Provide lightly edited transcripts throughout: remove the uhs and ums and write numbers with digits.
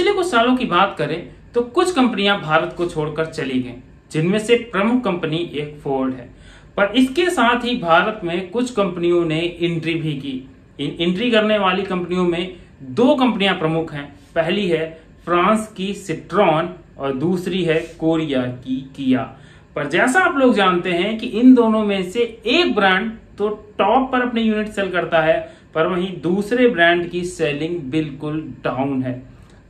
पिछले कुछ सालों की बात करें तो कुछ कंपनियां भारत को छोड़कर चली गईं, जिनमें से प्रमुख कंपनी एक फोर्ड है। पर इसके साथ ही भारत में कुछ कंपनियों ने एंट्री भी की। इन एंट्री करने वाली कंपनियों में दो कंपनियां प्रमुख हैं। पहली है फ्रांस की सिट्रॉन और दूसरी है कोरिया की किया। पर जैसा आप लोग जानते हैं कि इन दोनों में से एक ब्रांड तो टॉप पर अपने यूनिट सेल करता है, पर वहीं दूसरे ब्रांड की सेलिंग बिल्कुल डाउन है।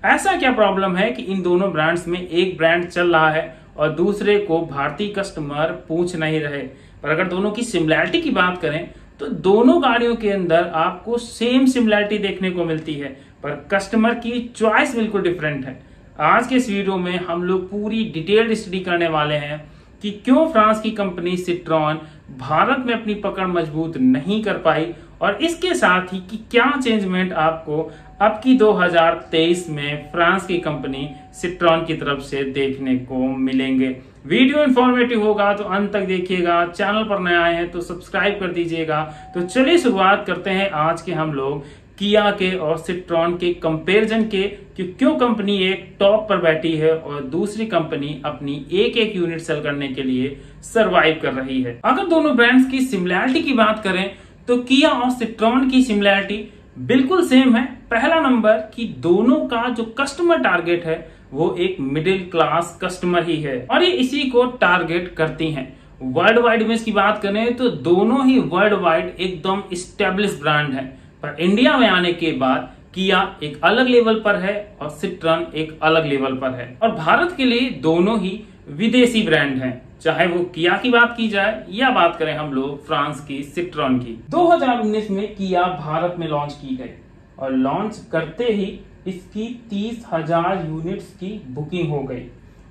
ऐसा क्या प्रॉब्लम है कि इन दोनों ब्रांड्स में एक ब्रांड चल रहा है और दूसरे को भारतीय कस्टमर पूछ नहीं रहे। पर अगर दोनों की सिमिलैरिटी की बात करें तो दोनों गाड़ियों के अंदर आपको सेम सिमिलैरिटी देखने को मिलती है, पर कस्टमर की चॉइस बिल्कुल डिफरेंट है। आज के इस वीडियो में हम लोग पूरी डिटेल्ड स्टडी करने वाले हैं कि क्यों फ्रांस की कंपनी सिट्रॉन भारत में अपनी पकड़ मजबूत नहीं कर पाई, और इसके साथ ही कि क्या चेंजमेंट आपको अब की 2023 में फ्रांस की कंपनी सिट्रॉन की तरफ से देखने को मिलेंगे। वीडियो इन्फॉर्मेटिव होगा तो अंत तक देखिएगा। चैनल पर नए आए हैं तो सब्सक्राइब कर दीजिएगा। तो चलिए शुरुआत करते हैं आज के हम लोग किया के और सिट्रॉन के कंपैरिजन के, कि क्यों कंपनी एक टॉप पर बैठी है और दूसरी कंपनी अपनी एक एक यूनिट सेल करने के लिए सरवाइव कर रही है। अगर दोनों ब्रांड्स की सिमिलैरिटी की बात करें तो किया और सिट्रॉन की सिमिलैरिटी बिल्कुल सेम है। पहला नंबर कि दोनों का जो कस्टमर टारगेट है वो एक मिडिल क्लास कस्टमर ही है और ये इसी को टारगेट करती हैं। वर्ल्ड वाइड में इसकी बात करें तो दोनों ही वर्ल्ड वाइड एकदम स्टेब्लिश ब्रांड है, पर इंडिया में आने के बाद किया एक अलग लेवल पर है और सिट्रॉन एक अलग लेवल पर है। और भारत के लिए दोनों ही विदेशी ब्रांड हैं, चाहे वो किया की बात की जाए या बात करें हम लोग फ्रांस की सिट्रॉन की। 2019 में किया भारत में लॉन्च की गई और लॉन्च करते ही इसकी 30,000 यूनिट्स की बुकिंग हो गई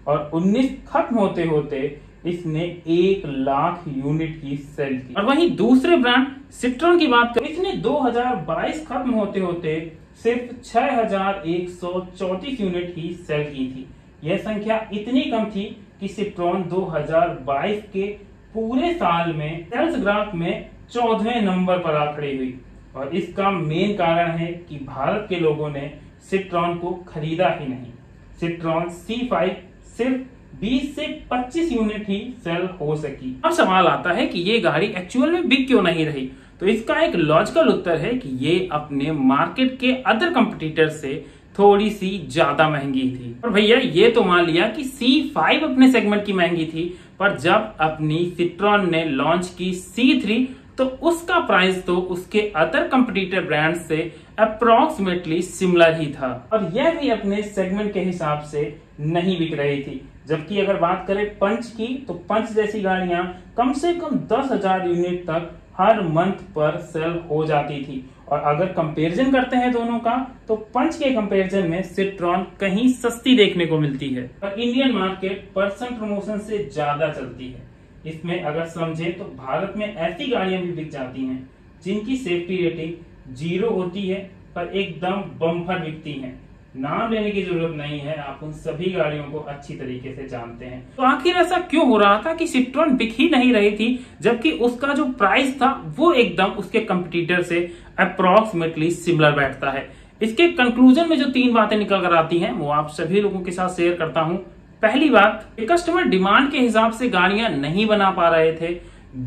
और 19 खत्म होते होते इसने 1 लाख यूनिट की सेल की। और वहीं दूसरे ब्रांड सिट्रॉन की बात करें, इसने 2022 खत्म होते होते सिर्फ 6,134 यूनिट ही सेल की थी। यह संख्या इतनी कम थी कि सिट्रॉन 2022 के पूरे साल में सेल्स ग्राफ में 14वें नंबर पर आ खड़ी हुई। और इसका मेन कारण है कि भारत के लोगों ने सिट्रॉन को खरीदा ही नहीं। सिट्रॉन C5 सिर्फ 20 से 25 यूनिट ही सेल हो सकी। अब सवाल आता है कि ये गाड़ी एक्चुअल में बिक क्यों नहीं रही। तो इसका एक लॉजिकल उत्तर है कि ये अपने मार्केट के अदर कंपटीटर से थोड़ी सी ज्यादा महंगी थी। और भैया ये तो मान लिया कि C5 अपने सेगमेंट की महंगी थी, पर जब अपनी सिट्रॉन ने लॉन्च की C3 तो उसका प्राइस तो उसके अदर कंपटीटर ब्रांड से अप्रोक्सीमेटली सिमिलर ही था और यह भी अपने सेगमेंट के हिसाब से नहीं बिक रही थी। जबकि अगर बात करें पंच की तो पंच जैसी गाड़ियां कम से कम 10,000 यूनिट तक हर मंथ पर सेल हो जाती थी। और अगर कंपैरिजन करते हैं दोनों का तो पंच के कंपैरिजन में सिट्रॉन कहीं सस्ती देखने को मिलती है और इंडियन मार्केट पर्सन प्रमोशन से ज्यादा चलती है। इसमें अगर समझे तो भारत में ऐसी गाड़ियां भी बिक जाती हैं जिनकी सेफ्टी रेटिंग 0 होती है पर एकदम बम्पर बिकती हैं। नाम लेने की जरूरत नहीं है, आप उन सभी गाड़ियों को अच्छी तरीके से जानते हैं। तो आखिर ऐसा क्यों हो रहा था कि सिट्रॉन बिक ही नहीं रही थी, जबकि उसका जो प्राइस था वो एकदम उसके कंपटीटर से अप्रोक्सीमेटली सिमिलर बैठता है। इसके कंक्लूजन में जो 3 बातें निकल कर आती हैं वो आप सभी लोगों के साथ शेयर करता हूं। पहली बात, कस्टमर डिमांड के हिसाब से गाड़ियां नहीं बना पा रहे थे।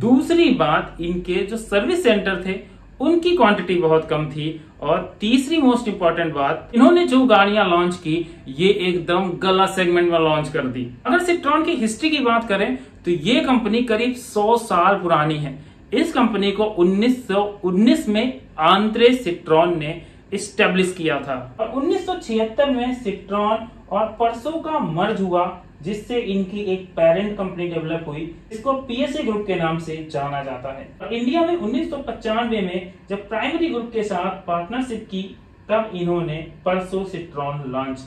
दूसरी बात, इनके जो सर्विस सेंटर थे उनकी क्वांटिटी बहुत कम थी। और तीसरी मोस्ट इंपॉर्टेंट बात, इन्होंने जो गाड़ियां लॉन्च की ये एकदम गलत सेगमेंट में लॉन्च कर दी। अगर सिट्रॉन की हिस्ट्री की बात करें तो ये कंपनी करीब 100 साल पुरानी है। इस कंपनी को 1919 में आंद्रे सिट्रॉन ने स्टेब्लिश किया था और 1976 में सिट्रॉन और परसो का मर्ज हुआ, जिससे इनकी एक पेरेंट कंपनी डेवलप हुई। इसको PSA ग्रुप के नाम से जाना जाता है। और इंडिया में 1995 में जब प्राइमरी ग्रुप के साथ पार्टनरशिप की तब इन्होंने परसो सिट्रॉन लॉन्च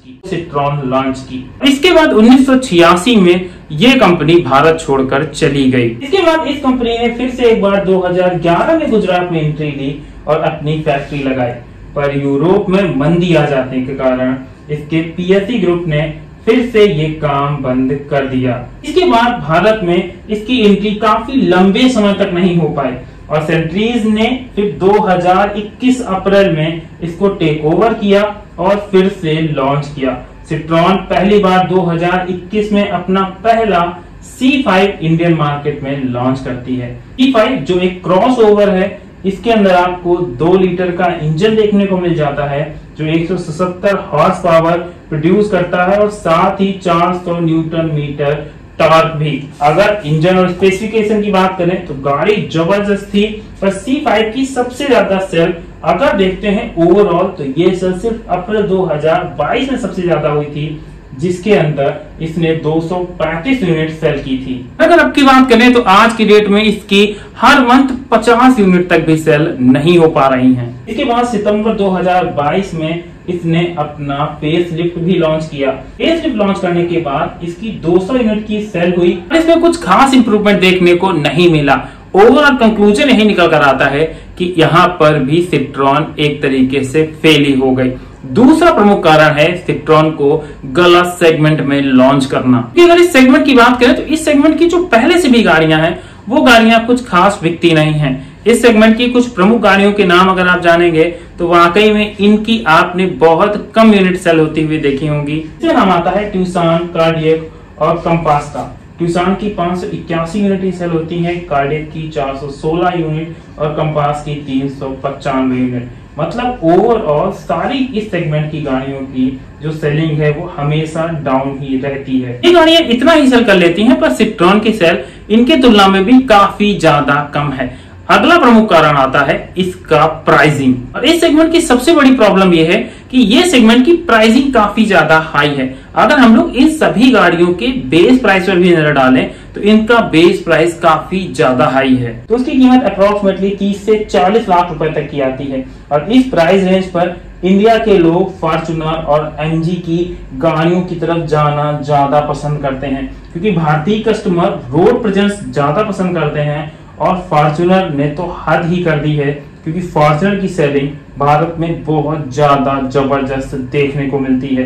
की। इसके बाद 1986 में ये कंपनी भारत छोड़कर चली गई। इसके बाद इस कंपनी ने फिर से एक बार 2011 में गुजरात में एंट्री ली और अपनी फैक्ट्री लगाई, पर यूरोप में मंदी आ जाने के कारण इसके PSA ग्रुप ने फिर से ये काम बंद कर दिया। इसके बाद भारत में इसकी एंट्री काफी लंबे समय तक नहीं हो पाई और सेंट्रीज ने फिर 2021 अप्रैल में इसको टेक ओवर किया और फिर से लॉन्च किया। सिट्रॉन पहली बार 2021 में अपना पहला C5 इंडियन मार्केट में लॉन्च करती है। C5 जो एक क्रॉस ओवर है, इसके अंदर आपको 2 लीटर का इंजन देखने को मिल जाता है जो 177 हॉर्स पावर प्रोड्यूस करता है और साथ ही 400 न्यूटन मीटर टॉर्क भी। अगर इंजन और स्पेसिफिकेशन की बात करें तो गाड़ी जबरदस्त थी, पर C5 की सबसे ज्यादा सेल अगर देखते हैं ओवरऑल तो ये सेल सिर्फ अप्रैल 2022 में सबसे ज्यादा हुई थी, जिसके अंदर इसने 235 यूनिट सेल की थी। अगर अब की बात करें तो आज की डेट में इसकी हर मंथ 50 यूनिट तक भी सेल नहीं हो पा रही हैं। इसके बाद सितंबर 2022 में इसने अपना फेस लिफ्ट भी लॉन्च किया। फेस लिफ्ट लॉन्च करने के बाद इसकी 200 यूनिट की सेल हुई, इसमें कुछ खास इंप्रूवमेंट देखने को नहीं मिला। ओवरऑल कंक्लूजन यही निकल कर आता है कि यहाँ पर भी सिट्रॉन एक तरीके से फेल ही हो गई। दूसरा प्रमुख कारण है सिट्रॉन को गलत सेगमेंट में लॉन्च करना। अगर इस सेगमेंट की बात करें तो इस सेगमेंट की जो पहले से भी गाड़ियां हैं वो गाड़ियां कुछ खास बिकती नहीं हैं। इस सेगमेंट की कुछ प्रमुख गाड़ियों के नाम अगर आप जानेंगे तो वाकई में इनकी आपने बहुत कम यूनिट सेल होती हुई देखी होंगी। इसका नाम आता है ट्यूसान, कार्डियक और कंपास का। ट्यूसान की 581 यूनिट की सेल होती है, कार्डियक की 416 यूनिट और कंपास की 395 यूनिट। मतलब ओवरऑल सारी इस सेगमेंट की गाड़ियों की जो सेलिंग है वो हमेशा डाउन ही रहती है। ये गाड़ियां इतना ही सेल कर लेती हैं, पर सिट्रॉन की सेल इनके तुलना में भी काफी ज्यादा कम है। अगला प्रमुख कारण आता है इसका प्राइसिंग, और इस सेगमेंट की सबसे बड़ी प्रॉब्लम यह है कि ये सेगमेंट की प्राइसिंग काफी ज्यादा हाई है। अगर हम लोग इन सभी गाड़ियों के बेस प्राइस पर भी नजर डालें तो इनका बेस प्राइस काफी ज्यादा हाई है। तो उसकी कीमत अप्रोक्सीमेटली 30 से 40 लाख रुपए तक की आती है, और इस प्राइस रेंज पर इंडिया के लोग फॉर्च्यूनर और MG की गाड़ियों की तरफ जाना ज्यादा पसंद करते हैं, क्योंकि भारतीय कस्टमर रोड प्रेजेंस ज्यादा पसंद करते हैं। और फॉर्च्यूनर ने तो हद ही कर दी है, क्योंकि फॉर्च्यूनर की सेलिंग भारत में बहुत ज्यादा जबरदस्त देखने को मिलती है।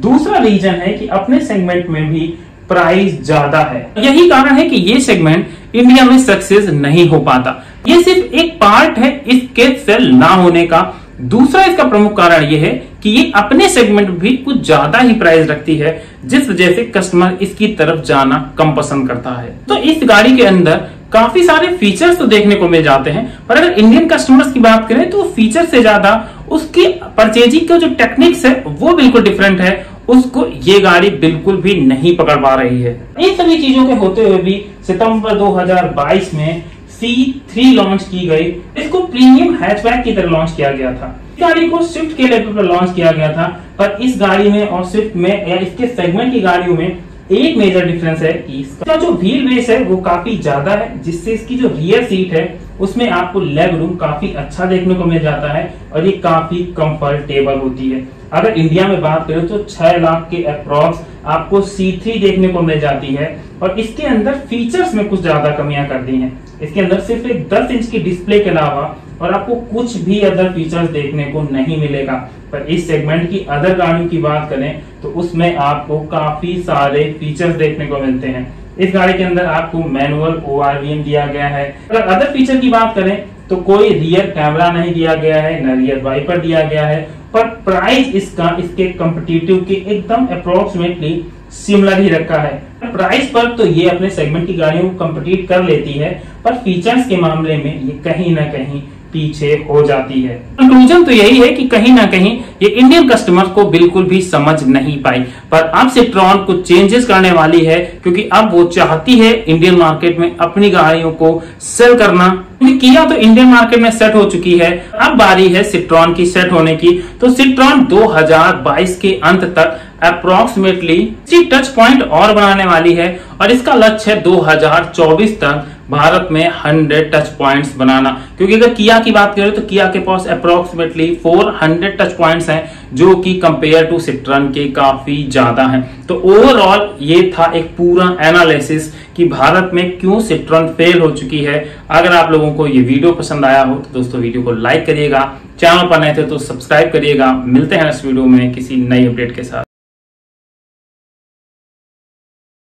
दूसरा रीजन है कि अपने सेगमेंट में भी प्राइस ज्यादा है। यही कारण है कि ये सेगमेंट इंडिया में सक्सेस नहीं हो पाता। ये सिर्फ एक पार्ट है इसके सेल ना होने का। दूसरा इसका प्रमुख कारण यह है कि ये अपने सेगमेंट में भी कुछ ज्यादा ही प्राइस रखती है, जिस वजह से कस्टमर इसकी तरफ जाना कम पसंद करता है। तो इस गाड़ी के अंदर काफी सारे फीचर्स तो देखने को मिल जाते हैं, पर अगर इंडियन कस्टमर्स की बात करें तो फीचर से ज्यादा उसकी परचेजिंग का जो टेक्निक्स है वो बिल्कुल डिफरेंट है। उसको ये गाड़ी बिल्कुल भी नहीं पकड़ पा रही है। इन सभी चीजों के होते हुए भी सितंबर 2022 में C3 लॉन्च की गई। इसको प्रीमियम हैचबैक की तरह लॉन्च किया गया था। इस गाड़ी को स्विफ्ट के लेवल पर लॉन्च किया गया था, पर इस गाड़ी में और स्विफ्ट में या इसके सेगमेंट की गाड़ियों में एक मेजर डिफरेंस है कि इसका जो व्हील बेस है वो काफी ज्यादा है, जिससे इसकी जो रियर सीट है उसमें आपको लेग रूम काफी अच्छा देखने को मिल जाता है और ये काफी कंफर्टेबल होती है। अगर इंडिया में बात करें तो 6 लाख के अप्रॉक्स आपको C3 देखने को मिल जाती है, और इसके अंदर फीचर्स में कुछ ज्यादा कमियां कर दी हैं। इसके अंदर सिर्फ एक 10 इंच की डिस्प्ले के अलावा और आपको कुछ भी अदर फीचर्स देखने को नहीं मिलेगा। पर इस सेगमेंट की अदर गाड़ियों की बात करें तो उसमें आपको काफी सारे फीचर्स देखने को मिलते हैं। इस गाड़ी के अंदर आपको मैनुअल ORVM दिया गया है। अगर अदर फीचर की बात करें तो कोई रियर कैमरा नहीं दिया गया है, न रियर वाइपर दिया गया है, पर प्राइस इसका इसके कॉम्पिटिटिव के एकदम अप्रोक्सीमेटली सिमिलर ही रखा है। प्राइस पर तो ये अपने सेगमेंट की गाड़ियों को कम्पिटिट कर लेती है, पर फीचर्स के मामले में ये कहीं ना कहीं पीछे हो जाती है। कंक्लूजन तो यही है कि कहीं ना कहीं ये इंडियन कस्टमर को बिल्कुल भी समझ नहीं पाई, पर अब सिट्रॉन कुछ चेंजेस करने वाली है, क्योंकि अब वो चाहती है इंडियन मार्केट में अपनी गाड़ियों को सेल करना। किया तो इंडियन मार्केट में सेट हो चुकी है, अब बारी है सिट्रॉन की सेट होने की। तो सिट्रॉन 2022 के अंत तक अप्रोक्सीमेटली 60 टच पॉइंट और बनाने वाली है, और इसका लक्ष्य है 2024 तक भारत में 100 टच पॉइंट्स बनाना। क्योंकि अगर किया की बात करें तो किया के पास अप्रोक्सीमेटली 400 टच पॉइंट्स हैं, जो कि कंपेयर टू सिट्रॉन के काफी ज्यादा हैं। तो ओवरऑल ये था एक पूरा एनालिसिस कि भारत में क्यों सिट्रॉन फेल हो चुकी है। अगर आप लोगों को ये वीडियो पसंद आया हो तो दोस्तों वीडियो को लाइक करिएगा, चैनल पर नए थे तो सब्सक्राइब करिएगा। मिलते हैं इस वीडियो में किसी नई अपडेट के साथ।